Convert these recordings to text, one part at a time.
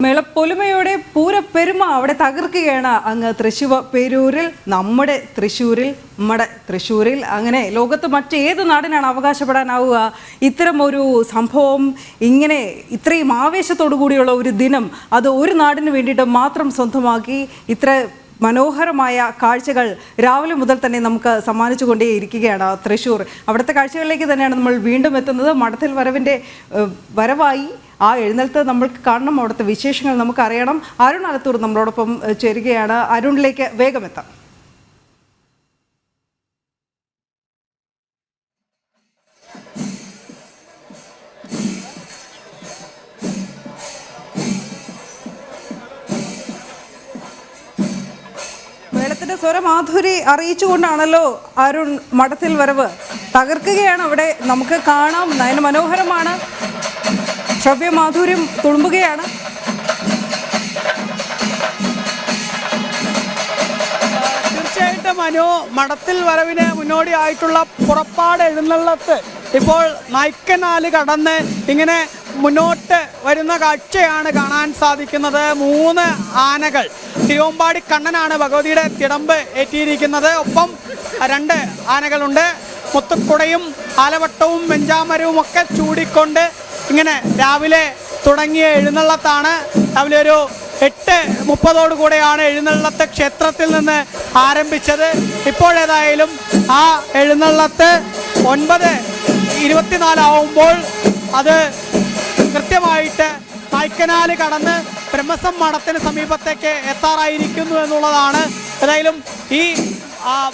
മേളപ്പൊലിമയോടെ പൂരപ്പെരുമ അവിടെ തകർക്കുകയാണ് അങ്ങ് പേരൂരിൽ നമ്മുടെ തൃശ്ശൂരിൽ അങ്ങനെ ലോകത്ത് മറ്റേത് നാടിനാണ് അവകാശപ്പെടാനാവുക ഇത്തരം ഒരു സംഭവം ഇങ്ങനെ ഇത്രയും ആവേശത്തോടു കൂടിയുള്ള ഒരു ദിനം അത് ഒരു നാടിന് വേണ്ടിയിട്ട് മാത്രം സ്വന്തമാക്കി ഇത്ര മനോഹരമായ കാഴ്ചകൾ രാവിലെ മുതൽ തന്നെ നമുക്ക് സമ്മാനിച്ചുകൊണ്ടേയിരിക്കുകയാണ് തൃശ്ശൂർ. അവിടുത്തെ കാഴ്ചകളിലേക്ക് തന്നെയാണ് നമ്മൾ വീണ്ടും എത്തുന്നത്. മഠത്തിൽ വരവായി ആ എഴുന്നേൽത്ത് നമ്മൾക്ക് കാണണം, അവിടുത്തെ വിശേഷങ്ങൾ നമുക്കറിയണം. അരുൺ അലത്തൂർ നമ്മളോടൊപ്പം ചേരുകയാണ്. അരുണിലേക്ക് വേഗം എത്താം. മേളത്തിന്റെ സ്വരമാധുരി അറിയിച്ചുകൊണ്ടാണല്ലോ അരുൺ മഠത്തിൽ വരവ് തകർക്കുകയാണ്. അവിടെ നമുക്ക് കാണാം, നയന മനോഹരമാണ്, ശ്രവ്യമാധുര്യം തുളുമ്പുകയാണ്. തീർച്ചയായിട്ടും മഠത്തിൽ വരവിന് മുന്നോടിയായിട്ടുള്ള പുറപ്പാട് എഴുന്നള്ളത്ത് ഇപ്പോൾ നായ്ക്കനാല് കടന്ന് ഇങ്ങനെ മുന്നോട്ട് വരുന്ന കാഴ്ചയാണ് കാണാൻ സാധിക്കുന്നത്. 3 ആനകൾ, തിരുവമ്പാടി കണ്ണനാണ് ഭഗവതിയുടെ തിടമ്പ് ഏറ്റിയിരിക്കുന്നത്. ഒപ്പം 2 ആനകളുണ്ട്. മുത്തുക്കുടയും ആലവട്ടവും വെഞ്ചാമരവും ഒക്കെ ചൂടിക്കൊണ്ട് ഇങ്ങനെ രാവിലെ തുടങ്ങിയ എഴുന്നള്ളത്താണ്. രാവിലെ ഒരു 8:30 എഴുന്നള്ളത്ത് ക്ഷേത്രത്തിൽ നിന്ന് ആരംഭിച്ചത്. ഇപ്പോഴേതായാലും ആ എഴുന്നള്ളത്ത് 9:24 ആവുമ്പോൾ അത് കൃത്യമായിട്ട് നായ്ക്കനാല് കടന്ന് ബ്രഹ്മസം മഠത്തിന് സമീപത്തേക്ക് എത്താറായിരിക്കുന്നു എന്നുള്ളതാണ്. ഏതായാലും ഈ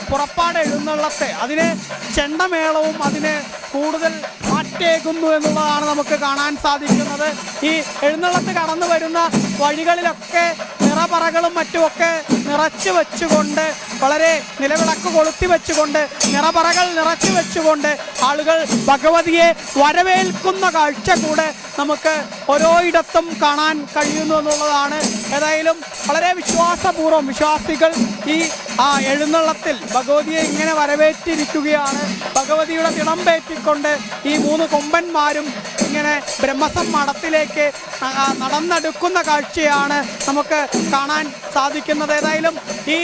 പുറപ്പാട് എഴുന്നള്ളത്തെ അതിന് ചെണ്ടമേളവും അതിന് കൂടുതൽ മാറ്റേകുന്നു എന്നുള്ളതാണ് നമുക്ക് കാണാൻ സാധിക്കുന്നത്. ഈ എഴുന്നള്ളത്ത് കടന്നു വരുന്ന വഴികളിലൊക്കെ നിറപറകളും മറ്റുമൊക്കെ നിറച്ചു വെച്ചുകൊണ്ട്, വളരെ നിലവിളക്ക് കൊളുത്തി വെച്ചുകൊണ്ട്, നിറപറകൾ നിറച്ചു വെച്ചുകൊണ്ട് ആളുകൾ ഭഗവതിയെ വരവേൽക്കുന്ന കാഴ്ച കൂടെ നമുക്ക് ഓരോയിടത്തും കാണാൻ കഴിയുന്നു എന്നുള്ളതാണ്. ഏതായാലും വളരെ വിശ്വാസപൂർവ്വം വിശ്വാസികൾ ഈ എഴുന്നള്ളത്തിൽ ഭഗവതിയെ ഇങ്ങനെ വരവേറ്റിരിക്കുകയാണ്. ഭഗവതിയുടെ തിടമ്പേറ്റിക്കൊണ്ട് ഈ 3 കൊമ്പന്മാരും ഇങ്ങനെ ബ്രഹ്മസം മഠത്തിലേക്ക് നടന്നെടുക്കുന്ന കാഴ്ചയാണ് നമുക്ക് കാണാൻ സാധിക്കുന്നത്. ഏതായാലും ഈ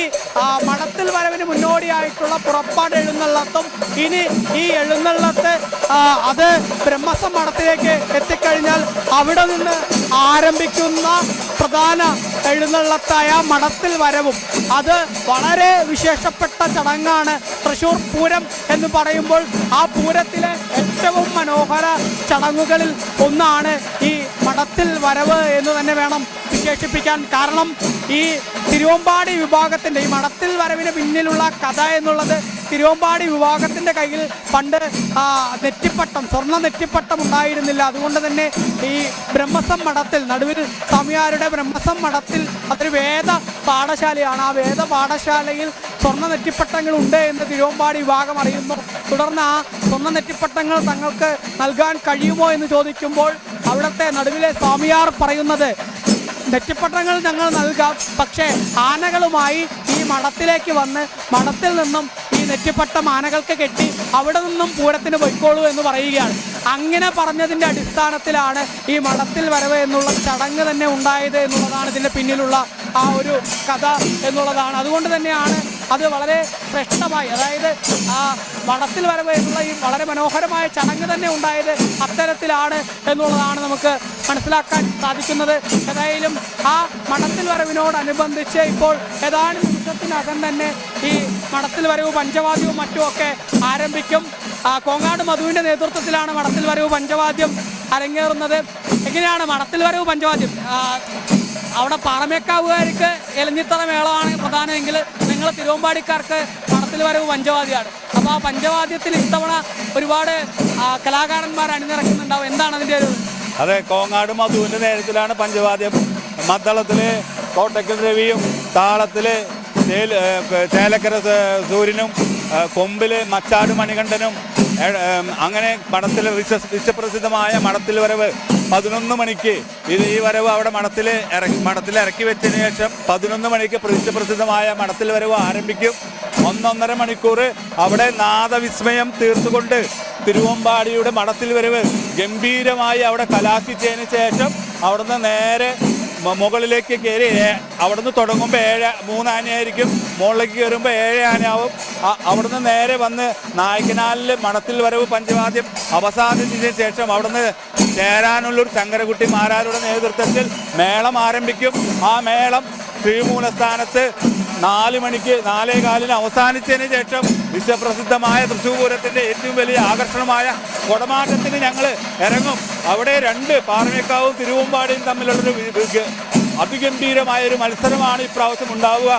മഠത്തിൽ വരവിന് മുന്നോടിയായിട്ടുള്ള പുറപ്പാട് എഴുന്നള്ളത്തും ഇനി ഈ എഴുന്നള്ളത്ത് അത് ബ്രഹ്മസം മഠത്തിലേക്ക് എത്തിക്കഴിഞ്ഞാൽ അവിടെ നിന്ന് ആരംഭിക്കുന്ന പ്രധാന എഴുന്നള്ളത്തായ മഠത്തിൽ വരവും അത് വളരെ വിശേഷപ്പെട്ട ചടങ്ങാണ്. തൃശ്ശൂർ പൂരം എന്ന് പറയുമ്പോൾ ആ പൂരത്തിലെ ഏറ്റവും മനോഹര ചടങ്ങുകളിൽ ഒന്നാണ് ഈ മഠത്തിൽ വരവ് എന്ന് തന്നെ വേണം വിശേഷിപ്പിക്കാൻ. കാരണം ഈ തിരുവമ്പാടി വിഭാഗത്തിൻ്റെ ഈ മഠത്തിൽ വരവിന് പിന്നിലുള്ള കഥ എന്നുള്ളത് തിരുവമ്പാടി വിഭാഗത്തിൻ്റെ കയ്യിൽ പണ്ട് നെറ്റിപ്പട്ടം, സ്വർണ്ണ നെറ്റിപ്പട്ടം ഉണ്ടായിരുന്നില്ല. അതുകൊണ്ട് തന്നെ ഈ ബ്രഹ്മസം മഠത്തിൽ, നടുവിൽ സ്വാമിയാരുടെ ബ്രഹ്മസം മഠത്തിൽ അതൊരു വേദ പാഠശാലയാണ്. ആ വേദ പാഠശാലയിൽ സ്വർണ്ണ നെറ്റിപ്പട്ടങ്ങളുണ്ട് എന്ന് തിരുവമ്പാടി വിഭാഗം അറിയുന്നു. തുടർന്ന് ആ സ്വർണ്ണ നെറ്റിപ്പട്ടങ്ങൾ തങ്ങൾക്ക് നൽകാൻ കഴിയുമോ എന്ന് ചോദിക്കുമ്പോൾ അവിടുത്തെ നടുവിലെ സ്വാമിയാർ പറയുന്നത്, നെറ്റിപ്പട്ടങ്ങൾ ഞങ്ങൾ നൽകാം, പക്ഷേ ആനകളുമായി ഈ മഠത്തിലേക്ക് വന്ന് മഠത്തിൽ നിന്നും ഈ നെറ്റിപ്പട്ടം ആനകൾക്ക് കെട്ടി അവിടെ നിന്നും പൂരത്തിന് പൊയ്ക്കോളൂ എന്ന് പറയുകയാണ്. അങ്ങനെ പറഞ്ഞതിൻ്റെ അടിസ്ഥാനത്തിലാണ് ഈ മഠത്തിൽ വരവ് എന്നുള്ള ചടങ്ങ് തന്നെ ഉണ്ടായത് എന്നുള്ളതാണ് ഇതിൻ്റെ പിന്നിലുള്ള ആ ഒരു കഥ എന്നുള്ളതാണ്. അതുകൊണ്ട് തന്നെയാണ് അത് വളരെ ശ്രേഷ്ഠമായി, അതായത് ആ മഠത്തിൽ വരവ് എന്നുള്ള ഈ വളരെ മനോഹരമായ ചടങ്ങ് തന്നെ ഉണ്ടായത് അത്തരത്തിലാണ് എന്നുള്ളതാണ് നമുക്ക് മനസ്സിലാക്കാൻ സാധിക്കുന്നത്. ഏതായാലും ആ മഠത്തിൽ വരവിനോടനുബന്ധിച്ച് ഇപ്പോൾ ഏതാനും നിമിഷത്തിനകം തന്നെ ഈ മഠത്തിൽ വരവ് പഞ്ചവാദ്യവും മറ്റുമൊക്കെ ആരംഭിക്കും. കോങ്ങാട് മധുവിൻ്റെ നേതൃത്വത്തിലാണ് മഠത്തിൽ വരവ് പഞ്ചവാദ്യം അരങ്ങേറുന്നത്. എങ്ങനെയാണ് മഠത്തിൽ വരവ് പഞ്ചവാദ്യം? അവിടെ പാറമേക്കാവുകാർക്ക് എലഞ്ഞിത്തറ മേളമാണ് പ്രധാനമെങ്കിൽ നിങ്ങൾ തിരുവമ്പാടിക്കാർക്ക് മഠത്തിൽ വരവ് പഞ്ചവാദ്യമാണ്. അപ്പോൾ ആ പഞ്ചവാദ്യത്തിൽ ഇത്തവണ ഒരുപാട് കലാകാരന്മാർ അണിനിറക്കുന്നുണ്ടാവും. എന്താണ് അതിൻ്റെ ഒരു? അതെ, കോങ്ങാട് മധുവിൻ്റെ നേതൃത്വത്തിലാണ് പഞ്ചവാദ്യം. മദ്ദളത്തിൽ കോട്ടക്കൽ രവിയും, താളത്തിൽ ചേലക്കര സൂര്യനും, കൊമ്പിൽ മച്ചാട് മണികണ്ഠനും, അങ്ങനെ മഠത്തിൽ വിശ്വപ്രസിദ്ധമായ മഠത്തിൽ വരവ് 11 മണിക്ക് ഈ വരവ് അവിടെ മഠത്തിൽ ഇറക്കി വെച്ചതിന് ശേഷം 11 മണിക്ക് വിശ്വപ്രസിദ്ധമായ മഠത്തിൽ വരവ് ആരംഭിക്കും. 1.5 മണിക്കൂർ അവിടെ നാദവിസ്മയം തീർത്തുകൊണ്ട് തിരുവമ്പാടിയുടെ മഠത്തിൽ വരവ് ഗംഭീരമായി അവിടെ കലാശിച്ചതിന് ശേഷം അവിടുന്ന് നേരെ മുകളിലേക്ക് കയറി അവിടുന്ന് തുടങ്ങുമ്പോൾ 3 ആനയായിരിക്കും, മുകളിലേക്ക് കയറുമ്പോൾ 7 ആനയാവും. അവിടുന്ന് നേരെ വന്ന് നായ്ക്കനാലിൽ മണത്തിൽ വരവ് പഞ്ചവാദ്യം അവസാനിച്ചതിന് ശേഷം അവിടുന്ന് ചേരാനുള്ളൂർ ശങ്കരകുട്ടി മാരാരുടെ നേതൃത്വത്തിൽ മേളം ആരംഭിക്കും. ആ മേളം ശ്രീമൂലസ്ഥാനത്ത് 4 മണിക്ക് 4:15 അവസാനിച്ചതിന് ശേഷം വിശ്വപ്രസിദ്ധമായ തൃശ്ശൂർ പൂരത്തിൻ്റെ ഏറ്റവും വലിയ ആകർഷണമായ കുടമാറ്റത്തിന് ഞങ്ങൾ ഇറങ്ങും. അവിടെ 2 പാറമേക്കാവും തിരുവമ്പാടിയും തമ്മിലുള്ളൊരു അതിഗംഭീരമായൊരു മത്സരമാണ് ഇപ്രാവശ്യം ഉണ്ടാവുക.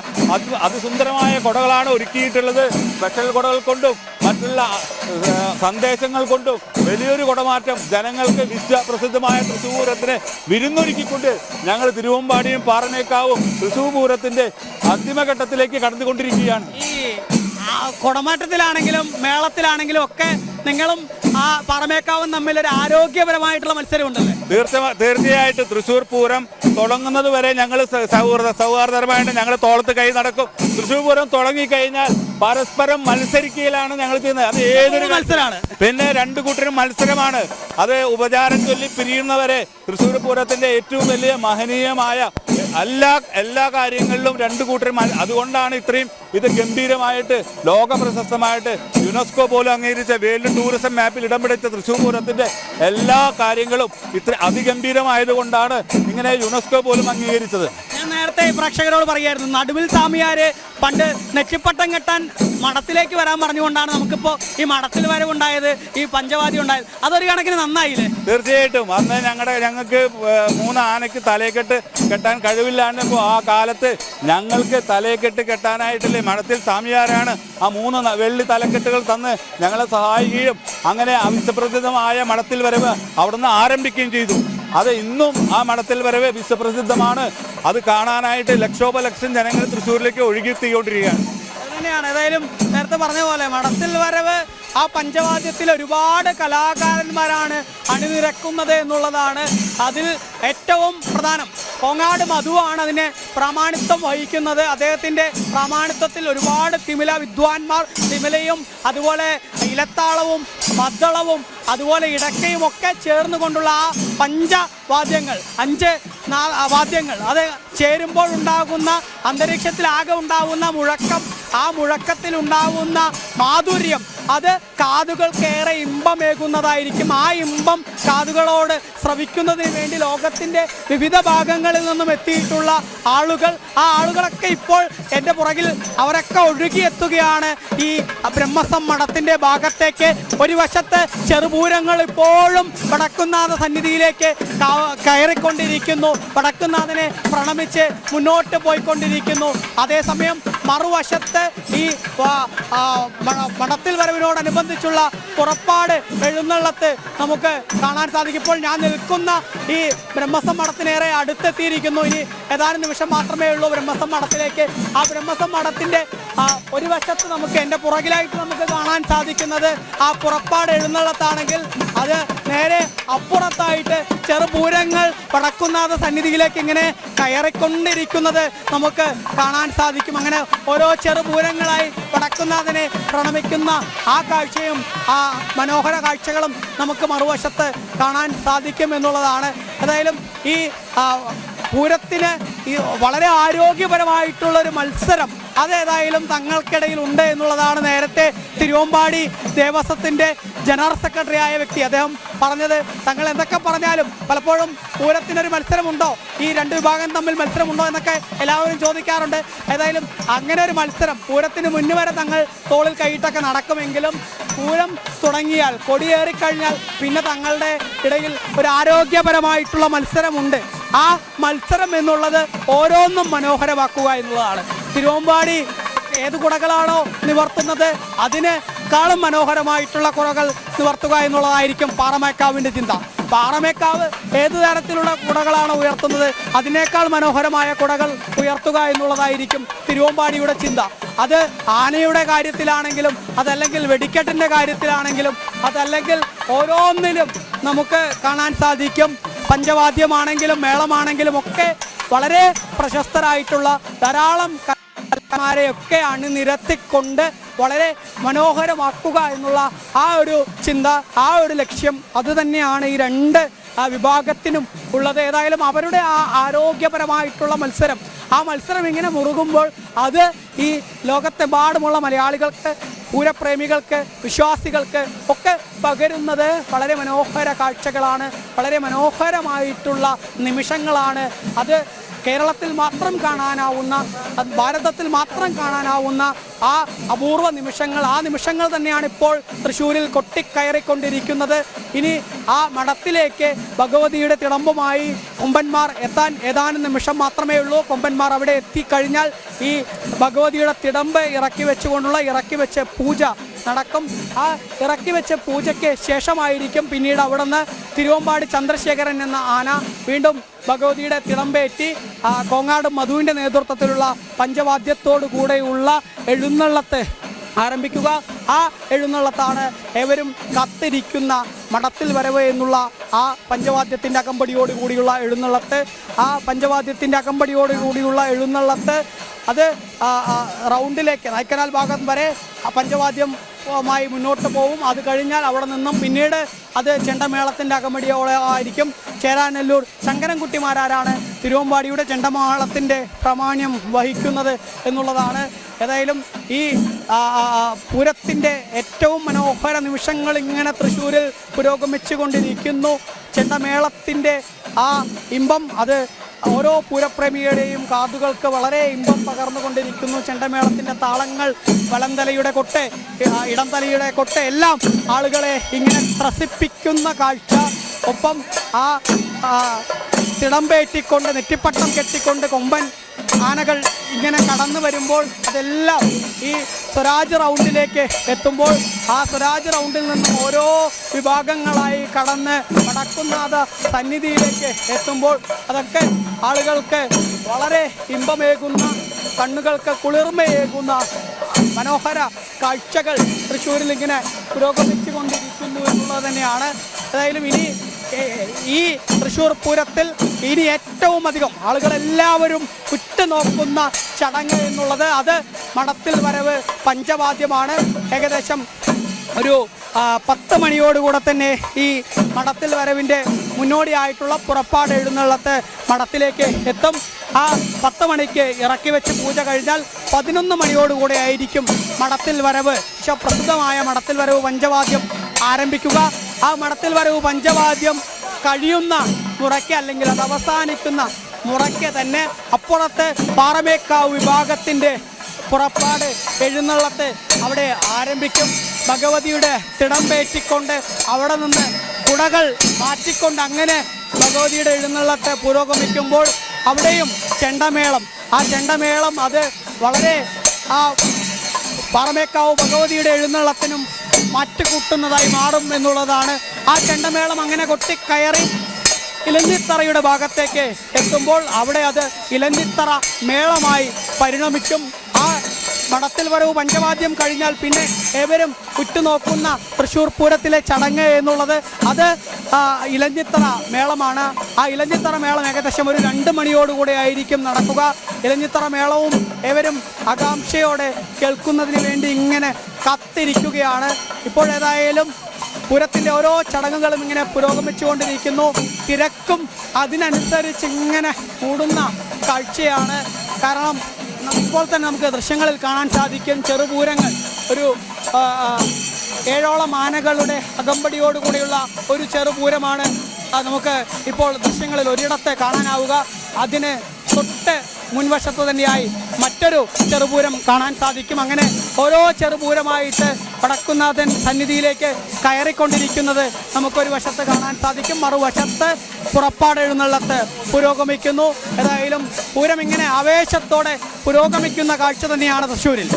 അതിസുന്ദരമായ കുടകളാണ് ഒരുക്കിയിട്ടുള്ളത്. സ്പെഷ്യൽ കുടകൾ കൊണ്ടും മറ്റുള്ള സന്ദേശങ്ങൾ കൊണ്ടും വലിയൊരു കുടമാറ്റം ജനങ്ങൾക്ക് വിശ്വപ്രസിദ്ധമായ തൃശ്ശൂർ പൂരത്തിന് വിരുന്നൊരുക്കിക്കൊണ്ട് ഞങ്ങൾ തിരുവമ്പാടിയും പാറമേക്കാവും തൃശ്ശൂർ പൂരത്തിൻ്റെ അന്തിമഘട്ടത്തിലേക്ക് കടന്നുകൊണ്ടിരിക്കുകയാണ്. ഈ കുടമാറ്റത്തിലാണെങ്കിലും മേളത്തിലാണെങ്കിലും ഒക്കെ നിങ്ങളും ആ പാറമേക്കാവും തമ്മിലൊരു ആരോഗ്യപരമായിട്ടുള്ള മത്സരമുണ്ടല്ലേ? തീർച്ചയായിട്ടും തൃശ്ശൂർ പൂരം തുടങ്ങുന്നത് വരെ ഞങ്ങൾ സൗഹാർദ്ദപരമായിട്ട് ഞങ്ങൾ തോളത്ത് കൈ നടക്കും. തൃശ്ശൂർ പൂരം തുടങ്ങിക്കഴിഞ്ഞാൽ പരസ്പരം മത്സരിക്കുകയിലാണ് ഞങ്ങൾ ചെയ്യുന്നത്. അത് ഏതൊരു മത്സരമാണ്. പിന്നെ 2 കൂട്ടരും മത്സരമാണ്. അത് ഉപചാരം ചൊല്ലി പിരിയുന്നവരെ തൃശ്ശൂർ പൂരത്തിന്റെ ഏറ്റവും വലിയ മഹനീയമായ എല്ലാ കാര്യങ്ങളിലും 2 കൂട്ടരും. അതുകൊണ്ടാണ് ഇത്രയും ഇത് ഗംഭീരമായിട്ട് ലോക പ്രശസ്തമായിട്ട് യുനെസ്കോ പോലും അംഗീകരിച്ച വേൾഡ് ടൂറിസം മാപ്പിൽ ഇടം പിടിച്ച തൃശ്ശൂർ പൂരത്തിന്റെ എല്ലാ കാര്യങ്ങളും ഇത്ര അതിഗംഭീരമായതുകൊണ്ടാണ് ഇങ്ങനെ യുനെസ്കോ പോലും അംഗീകരിച്ചത്. ഞാൻ നേരത്തെ പ്രേക്ഷകരോട് പറയായിരുന്നു, നടുവിൽ സ്വാമിയാര് പണ്ട് നെറ്റിപ്പട്ടം കെട്ടാൻ മഠത്തിലേക്ക് വരാൻ പറഞ്ഞുകൊണ്ടാണ് നമുക്കിപ്പോൾ ഈ മഠത്തിൽ വരവുണ്ടായത്, ഈ പഞ്ചവാദ്യം ഉണ്ടായത്. അതൊരു കണക്കിന് നന്നായില്ലേ? തീർച്ചയായിട്ടും. അന്ന് ഞങ്ങൾക്ക് 3 ആനയ്ക്ക് തലയെക്കെട്ട് കെട്ടാൻ കഴിവില്ലാണ്ട് ആ കാലത്ത് ഞങ്ങൾക്ക് തലയെക്കെട്ട് കെട്ടാനായിട്ടില്ലേ മഠത്തിൽ സ്വാമിയാരാണ് ആ 3 വെള്ളി തലക്കെട്ടുകൾ തന്ന് ഞങ്ങളെ സഹായിക്കുകയും അങ്ങനെ വിശ്വപ്രസിദ്ധമായ മഠത്തിൽ വരവ് അവിടുന്ന് ആരംഭിക്കുകയും ചെയ്തു. അത് ഇന്നും ആ മഠത്തിൽ വരവ് വിശ്വപ്രസിദ്ധമാണ്. അത് കാണാനായിട്ട് ലക്ഷോപലക്ഷം ജനങ്ങൾ തൃശ്ശൂരിലേക്ക് ഒഴുകിയെത്തിക്കൊണ്ടിരിക്കുകയാണ്. തന്നെയാണ്. ഏതായാലും നേരത്തെ പറഞ്ഞ പോലെ മഠത്തിൽ വരവ് ആ പഞ്ചവാദ്യത്തിൽ ഒരുപാട് കലാകാരന്മാരാണ് അണിനിരക്കുന്നത് എന്നുള്ളതാണ് അതിൽ ഏറ്റവും പ്രധാനം. കോങ്ങാട് മധുവാണ് അതിനെ പ്രാമാണിത്വം വഹിക്കുന്നത്. അദ്ദേഹത്തിൻ്റെ പ്രാമാണിത്വത്തിൽ ഒരുപാട് തിമില വിദ്വാൻമാർ, തിമിലയും അതുപോലെ ഇലത്താളവും മദ്ദളവും അതുപോലെ ഇടക്കയും ഒക്കെ ചേർന്നുകൊണ്ടുള്ള ആ പഞ്ചവാദ്യങ്ങൾ, 5 വാദ്യങ്ങൾ, അത് ചേരുമ്പോൾ ഉണ്ടാകുന്ന അന്തരീക്ഷത്തിലാകെ ഉണ്ടാകുന്ന മുഴക്കം, ആ മുഴക്കത്തിലുണ്ടാകുന്ന മാധുര്യം അത് കാതുകൾക്കേറെ ഇമ്പമേകുന്നതായിരിക്കും. ആ ഇമ്പം കാതുകളോട് ശ്രവിക്കുന്നതിന് വേണ്ടി ലോകത്തിൻ്റെ വിവിധ ഭാഗങ്ങളിൽ നിന്നും എത്തിയിട്ടുള്ള ആളുകൾ, ആ ആളുകളൊക്കെ ഇപ്പോൾ എൻ്റെ പുറകിൽ അവരൊക്കെ ഒഴുകിയെത്തുകയാണ് ഈ ബ്രഹ്മസം മഠത്തിൻ്റെ ഭാഗത്തേക്ക്. ഒരു വശത്ത് ചെറുപൂരങ്ങൾ ഇപ്പോഴും വടക്കുന്നാഥ സന്നിധിയിലേക്ക് കയറിക്കൊണ്ടിരിക്കുന്നു, വടക്കുന്നാഥനെ പ്രണമിച്ച് മുന്നോട്ട് പോയിക്കൊണ്ടിരിക്കുന്നു. അതേസമയം മറുവശത്ത് ഈ മഠത്തിൽ വരവിനോടനുബന്ധിച്ചുള്ള പുറപ്പാട് എഴുന്നള്ളത്ത് നമുക്ക് കാണാൻ സാധിക്കും. ഇപ്പോൾ ഞാൻ നിൽക്കുന്ന ഈ ബ്രഹ്മസം മഠത്തിനേറെ അടുത്തെത്തിയിരിക്കുന്നു. ഇനി ഏതാനും നിമിഷം മാത്രമേ ഉള്ളൂ ബ്രഹ്മസം മഠത്തിലേക്ക്. ആ ബ്രഹ്മസം മഠത്തിൻ്റെ ഒരു വശത്ത് നമുക്ക് എൻ്റെ പുറകിലായിട്ട് നമുക്ക് കാണാൻ സാധിക്കുന്നത് ആ പുറപ്പാട് എഴുന്നള്ളത്താണെങ്കിൽ അത് നേരെ അപ്പുറത്തായിട്ട് ചെറുപൂരങ്ങൾ വടക്കുന്നാഥ സന്നിധിയിലേക്ക് ഇങ്ങനെ കയറിക്കൊണ്ടിരിക്കുന്നത് നമുക്ക് കാണാൻ സാധിക്കും. അങ്ങനെ ഓരോ ചെറുപൂരങ്ങളായി വടക്കുന്നാഥനെ പ്രണമിക്കുന്ന ആ കാഴ്ചയും ആ മനോഹര കാഴ്ചകളും നമുക്ക് മറുവശത്ത് കാണാൻ സാധിക്കും എന്നുള്ളതാണ്. ഏതായാലും ഈ പൂരത്തിന് ഈ വളരെ ആരോഗ്യപരമായിട്ടുള്ളൊരു മത്സരം അതേതായാലും തങ്ങൾക്കിടയിൽ ഉണ്ട് എന്നുള്ളതാണ് നേരത്തെ തിരുവമ്പാടി ദേവസ്വത്തിൻ്റെ ജനറൽ സെക്രട്ടറി ആയ വ്യക്തി അദ്ദേഹം പറഞ്ഞത്. തങ്ങൾ എന്തൊക്കെ പറഞ്ഞാലും പലപ്പോഴും പൂരത്തിനൊരു മത്സരമുണ്ടോ, ഈ 2 വിഭാഗം തമ്മിൽ മത്സരമുണ്ടോ എന്നൊക്കെ എല്ലാവരും ചോദിക്കാറുണ്ട്. ഏതായാലും അങ്ങനെ ഒരു മത്സരം പൂരത്തിന് മുന്നേ വരെ തങ്ങൾ തോളിൽ കൈയിട്ടൊക്കെ നടക്കുമെങ്കിലും പൂരം തുടങ്ങിയാൽ, കൊടിയേറിക്കഴിഞ്ഞാൽ പിന്നെ തങ്ങളുടെ ഇടയിൽ ഒരു ആരോഗ്യപരമായിട്ടുള്ള മത്സരമുണ്ട്. ആ മത്സരം എന്നുള്ളത് ഓരോന്നും മനോഹരമാക്കുക എന്നുള്ളതാണ്. തിരുവമ്പാടി ഏത് കുടകളാണോ നിവർത്തുന്നത് അതിനേക്കാളും മനോഹരമായിട്ടുള്ള കുടകൾ നിവർത്തുക എന്നുള്ളതായിരിക്കും പാറമേക്കാവിൻ്റെ ചിന്ത. പാറമേക്കാവ് ഏത് തരത്തിലുള്ള കുടകളാണോ ഉയർത്തുന്നത് അതിനേക്കാൾ മനോഹരമായ കുടകൾ ഉയർത്തുക എന്നുള്ളതായിരിക്കും തിരുവമ്പാടിയുടെ ചിന്ത. അത് ആനയുടെ കാര്യത്തിലാണെങ്കിലും അതല്ലെങ്കിൽ വെടിക്കെട്ടിൻ്റെ കാര്യത്തിലാണെങ്കിലും അതല്ലെങ്കിൽ ഓരോന്നിലും നമുക്ക് കാണാൻ സാധിക്കും. പഞ്ചവാദ്യമാണെങ്കിലും മേളമാണെങ്കിലും ഒക്കെ വളരെ പ്രശസ്തരായിട്ടുള്ള ധാരാളം മാരെയൊക്കെ അണിനിരത്തിക്കൊണ്ട് വളരെ മനോഹരമാക്കുക എന്നുള്ള ആ ഒരു ചിന്ത, ആ ഒരു ലക്ഷ്യം, അതുതന്നെയാണ് ഈ രണ്ട് വിഭാഗത്തിനും ഉള്ളത്. ഏതായാലും അവരുടെ ആ ആരോഗ്യപരമായിട്ടുള്ള മത്സരം, ആ മത്സരം ഇങ്ങനെ മുറുകുമ്പോൾ അത് ഈ ലോകത്തെമ്പാടുമുള്ള മലയാളികൾക്ക്, പൂരപ്രേമികൾക്ക്, വിശ്വാസികൾക്ക് ഒക്കെ പകരുന്നത് വളരെ മനോഹര കാഴ്ചകളാണ്, വളരെ മനോഹരമായിട്ടുള്ള നിമിഷങ്ങളാണ്. അത് കേരളത്തിൽ മാത്രം കാണാനാവുന്ന, ഭാരതത്തിൽ മാത്രം കാണാനാവുന്ന ആ അപൂർവ നിമിഷങ്ങൾ, ആ നിമിഷങ്ങൾ തന്നെയാണ് ഇപ്പോൾ തൃശ്ശൂരിൽ കൊട്ടിക്കയറിക്കൊണ്ടിരിക്കുന്നത്. ഇനി ആ മഠത്തിലേക്ക് ഭഗവതിയുടെ തിടമ്പുമായി കൊമ്പന്മാർ എത്താൻ ഏതാനും നിമിഷം മാത്രമേ ഉള്ളൂ. കൊമ്പന്മാർ അവിടെ എത്തിക്കഴിഞ്ഞാൽ ഈ ഭഗവതിയുടെ തിടമ്പ് ഇറക്കി വെച്ച പൂജ നടക്കും. ആ ഇറക്കി വെച്ച പൂജയ്ക്ക് ശേഷമായിരിക്കും പിന്നീട് അവിടെ നിന്ന് തിരുവമ്പാടി ചന്ദ്രശേഖരൻ എന്ന ആന വീണ്ടും ഭഗവതിയുടെ തിടമ്പേറ്റി കോങ്ങാട് മധുവിൻ്റെ നേതൃത്വത്തിലുള്ള പഞ്ചവാദ്യത്തോടു കൂടെയുള്ള എഴുന്നള്ളത്ത് ആരംഭിക്കുക. ആ എഴുന്നള്ളത്താണ് ഏവരും കാത്തിരിക്കുന്ന മഠത്തിൽ വരവ് എന്നുള്ള ആ പഞ്ചവാദ്യത്തിൻ്റെ അകമ്പടിയോടുകൂടിയുള്ള എഴുന്നള്ളത്ത്. ആ പഞ്ചവാദ്യത്തിൻ്റെ അകമ്പടിയോടുകൂടിയുള്ള എഴുന്നള്ളത്ത് അത് റൗണ്ടിലേക്ക് നായ്ക്കനാൽ ഭാഗം വരെ ആ പഞ്ചവാദ്യമായി മുന്നോട്ട് പോകും. അത് കഴിഞ്ഞാൽ അവിടെ നിന്നും പിന്നീട് അത് ചെണ്ടമേളത്തിൻ്റെ അകമ്പടിയോടെ ആയിരിക്കും. ചേരാനെല്ലൂർ ശങ്കരൻകുട്ടിമാരാരാണ് തിരുവമ്പാടിയുടെ ചെണ്ടമേളത്തിൻ്റെ പ്രാമാണ്യം വഹിക്കുന്നത് എന്നുള്ളതാണ്. ഏതായാലും ഈ പൂരത്തിൻ്റെ ഏറ്റവും മനോഹര നിമിഷങ്ങൾ ഇങ്ങനെ തൃശ്ശൂരിൽ പുരോഗമിച്ചു കൊണ്ടിരിക്കുന്നു. ചെണ്ടമേളത്തിൻ്റെ ആ ഇമ്പം അത് ഓരോ പൂരപ്രേമിയുടെയും കാതുകൾക്ക് വളരെ ഇമ്പം പകർന്നുകൊണ്ടിരിക്കുന്നു. ചെണ്ടമേളത്തിൻ്റെ താളങ്ങൾ, വലംതലയുടെ കൊട്ട്, ഇടംതലയുടെ കൊട്ട് എല്ലാം ആളുകളെ ഇങ്ങനെ ത്രസിപ്പിക്കുന്ന കാഴ്ച. ഒപ്പം ആ തിടമ്പേറ്റിക്കൊണ്ട്, നെറ്റിപ്പട്ടം കെട്ടിക്കൊണ്ട് കൊമ്പൻ ആനകൾ ഇങ്ങനെ കടന്നു വരുമ്പോൾ അതെല്ലാം ഈ സ്വരാജ് റൗണ്ടിലേക്ക് എത്തുമ്പോൾ ആ സ്വരാജ് റൗണ്ടിൽ നിന്നും ഓരോ വിഭാഗങ്ങളായി കടന്ന് വടക്കുംനാഥ സന്നിധിയിലേക്ക് എത്തുമ്പോൾ അതൊക്കെ ആളുകൾക്ക് വളരെ ഇമ്പമേകുന്ന, കണ്ണുകൾക്ക് കുളിർമയേകുന്ന മനോഹര കാഴ്ചകൾ തൃശ്ശൂരിൽ ഇങ്ങനെ പുരോഗമിച്ചു കൊണ്ടിരിക്കുന്നു എന്നുള്ളത് തന്നെയാണ്. ഏതായാലും ഇനി ഈ തൃശ്ശൂർ പൂരത്തിൽ ഇനി ഏറ്റവും അധികം ആളുകളെല്ലാവരും ഉറ്റുനോക്കുന്ന ചടങ്ങ് എന്നുള്ളത് അത് മഠത്തിൽ വരവ് പഞ്ചവാദ്യമാണ്. ഏകദേശം ഒരു 10 മണിയോടുകൂടെ തന്നെ ഈ മഠത്തിൽ വരവിൻ്റെ മുന്നോടിയായിട്ടുള്ള പുറപ്പാട് എഴുന്നള്ളത്ത് മഠത്തിലേക്ക് എത്തും. ആ 10 മണിക്ക് ഇറക്കി വെച്ച് പൂജ കഴിഞ്ഞാൽ 11 മണിയോടുകൂടെ ആയിരിക്കും മഠത്തിൽ വരവ്, പ്രസിദ്ധമായ മഠത്തിൽ വരവ് പഞ്ചവാദ്യം ആരംഭിക്കുക. ആ മഠത്തിൽ വരവ് പഞ്ചവാദ്യം കഴിയുന്ന മുറയ്ക്ക്, അല്ലെങ്കിൽ അത് അവസാനിക്കുന്ന മുറയ്ക്ക് തന്നെ അപ്പുറത്ത് പാറമേക്കാവ് വിഭാഗത്തിൻ്റെ പുറപ്പാട് എഴുന്നള്ളത്ത് അവിടെ ആരംഭിക്കും. ഭഗവതിയുടെ തിടമ്പേറ്റിക്കൊണ്ട് അവിടെ നിന്ന് കുടകൾ മാറ്റിക്കൊണ്ട് അങ്ങനെ ഭഗവതിയുടെ എഴുന്നള്ളത്ത് പുരോഗമിക്കുമ്പോൾ അവിടെയും ചെണ്ടമേളം, ആ ചെണ്ടമേളം അത് വളരെ ആ പാറമേക്കാവ് ഭഗവതിയുടെ എഴുന്നള്ളത്തിനും മാറ്റുകൂട്ടുന്നതായി മാറും എന്നുള്ളതാണ്. ആ ചെണ്ടമേളം അങ്ങനെ കൊട്ടിക്കയറി ഇലഞ്ഞിത്തറയുടെ ഭാഗത്തേക്ക് എത്തുമ്പോൾ അവിടെ അത് ഇലഞ്ഞിത്തറ മേളമായി പരിണമിക്കും. ആ മഠത്തിൽ വരവ് പഞ്ചവാദ്യം കഴിഞ്ഞാൽ പിന്നെ ഏവരും ഉറ്റുനോക്കുന്ന തൃശ്ശൂർ പൂരത്തിലെ ചടങ്ങ് എന്നുള്ളത് അത് ഇലഞ്ഞിത്തറ മേളമാണ്. ആ ഇലഞ്ഞിത്തറ മേളം ഏകദേശം ഒരു 2 മണിയോടുകൂടെ ആയിരിക്കും നടക്കുക. ഇലഞ്ഞിത്തറ മേളവും ഏവരും ആകാംക്ഷയോടെ കേൾക്കുന്നതിന് വേണ്ടി ഇങ്ങനെ കാത്തിരിക്കുകയാണ്. ഇപ്പോഴേതായാലും പൂരത്തിൻ്റെ ഓരോ ചടങ്ങുകളും ഇങ്ങനെ പുരോഗമിച്ചുകൊണ്ടിരിക്കുന്നു. തിരക്കും അതിനനുസരിച്ച് ഇങ്ങനെ കൂടുന്ന കാഴ്ചയാണ്. കാരണം ഇപ്പോൾ തന്നെ നമുക്ക് ദൃശ്യങ്ങളിൽ കാണാൻ സാധിക്കും ചെറുപൂരങ്ങൾ, ഒരു 7ഓളം ആനകളുടെ അകമ്പടിയോടുകൂടിയുള്ള ഒരു ചെറുപൂരമാണ് നമുക്ക് ഇപ്പോൾ ദൃശ്യങ്ങളിൽ ഒരിടത്ത് കാണാനാവുക. അതിന് തൊട്ട് മുൻവശത്ത് തന്നെയായി മറ്റൊരു ചെറുപൂരം കാണാൻ സാധിക്കും. അങ്ങനെ ഓരോ ചെറുപൂരമായിട്ട് വടക്കുംനാഥൻ സന്നിധിയിലേക്ക് കയറിക്കൊണ്ടിരിക്കുന്നത് നമുക്കൊരു വശത്ത് കാണാൻ സാധിക്കും. മറുവശത്ത് പുറപ്പാട് എഴുന്നള്ളത്ത് പുരോഗമിക്കുന്നു. ഏതായാലും പൂരം ഇങ്ങനെ ആവേശത്തോടെ പുരോഗമിക്കുന്ന കാഴ്ച തന്നെയാണ് തൃശ്ശൂരിൽ.